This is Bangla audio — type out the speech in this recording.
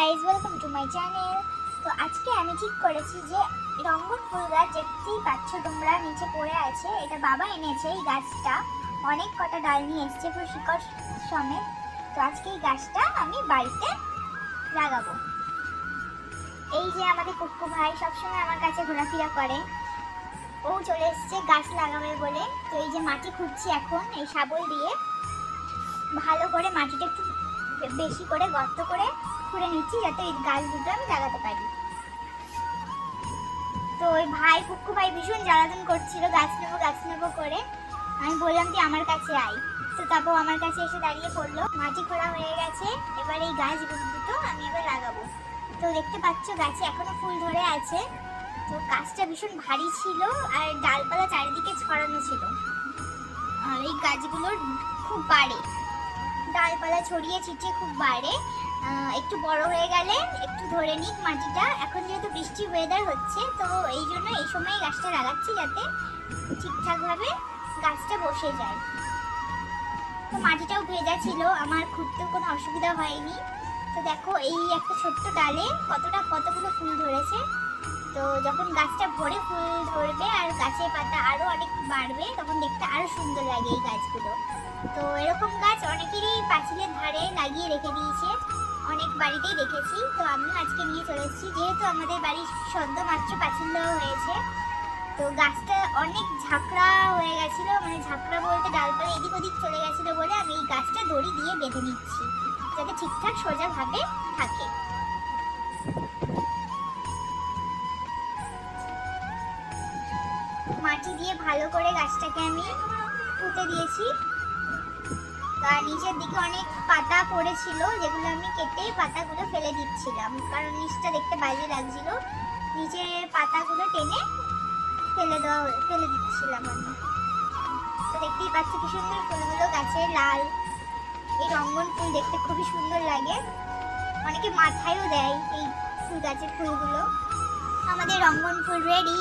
Guys, welcome to my channel. তো আজকে আমি ঠিক করেছি যে রঙ্গন ফুল গাছ দেখতেই পাচ্ছ তোমরা নিচে পড়ে আছে, এটা বাবা এনেছে। এই গাছটা অনেক কটা ডাল নিয়ে এসছে পুরো শিকড় সমেত। তো আজকে এই গাছটা আমি বাড়িতে লাগাবো। এই যে আমাদের কুক্কু ভাই সবসময় আমার কাছে ঘোরাফেরা করে, ও চলে এসছে গাছ লাগাবে বলে। তো এই যে মাটি খুঁড়ছি এখন এই শাবল দিয়ে, ভালো করে মাটিটা একটু বেশি করে গর্ত করে খুঁড়ে নিচ্ছি যাতে এই গাছ দুটো আমি লাগাতে পারি। তো ওই ভাই কুক্কু ভাই ভীষণ জ্বালাতন করছিল গাছ নেবো করে। আমি বললাম যে আমার কাছে আয়, তো তারপর আমার কাছে এসে দাঁড়িয়ে পড়লো। মাটি খোঁড়া হয়ে গেছে, এবার এই গাছ দুটো আমি এবার লাগাবো। তো দেখতে পাচ্ছ গাছে এখনো ফুল ধরে আছে। তো গাছটা ভীষণ ভারী ছিল আর ডালপালা চারিদিকে ছড়ানো ছিল, আর এই গাছগুলোর খুব বাড়ে, ডালপালা ছড়িয়ে ছিটিয়ে খুব বাড়ে। একটু বড় হয়ে গেলে একটু ধরে নিক মাটিটা। এখন যেহেতু বৃষ্টি ওয়েদার হচ্ছে, তো এই জন্য এই সময় গাছটা লাগাচ্ছি যাতে ঠিকঠাকভাবে গাছটা বসে যায়। তো মাটিটাও ভেজা ছিল, আমার খুঁড়তেও কোনো অসুবিধা হয়নি। তো দেখো এই একটা ছোট্ট ডালে কতগুলো ফুল ধরেছে। তো যখন গাছটা ভরে ফুল ধরবে আর গাছের পাতা আরো অনেক বাড়বে, তখন দেখতে আরো সুন্দর লাগে এই গাছগুলো। তো এরকম গাছ অনেকেরই পাঁচিলের ধারে লাগিয়ে রেখে দিয়েছে, অনেক বাড়িতেই দেখেছি। তো আমিও আজকে নিয়ে চলে এসেছি, যেহেতু আমাদের বাড়ির সদ্য মাত্র পাঁচিল দেওয়া হয়েছে। তো গাছটা অনেক ঝাঁকড়া হয়ে গেছিলো, মানে ঝাঁকড়া বলতে ডালপালা এদিক ওদিক চলে গেছিলো বলে আমি এই গাছটা দড়ি দিয়ে বেঁধে নিচ্ছি যাতে ঠিকঠাক সোজাভাবে থাকে। মাটি দিয়ে ভালো করে গাছটাকে আমি পুঁতে দিয়েছি। আর নিচের দিকে অনেক পাতা পড়েছিল, যেগুলো আমি কেটে পাতাগুলো ফেলে দিচ্ছিলাম, কারণ নিচটা দেখতে বাজে লাগছিল। নিচে পাতাগুলো টেনে ফেলে দিচ্ছিলাম আমি। তো দেখতেই পাচ্ছি কি সুন্দর ফুলগুলো গাছে লাল। এই রঙ্গন ফুল দেখতে খুবই সুন্দর লাগে, অনেকে মাথায়ও দেয় এই ফুল গাছের ফুলগুলো। আমাদের রঙ্গন ফুল রেডি।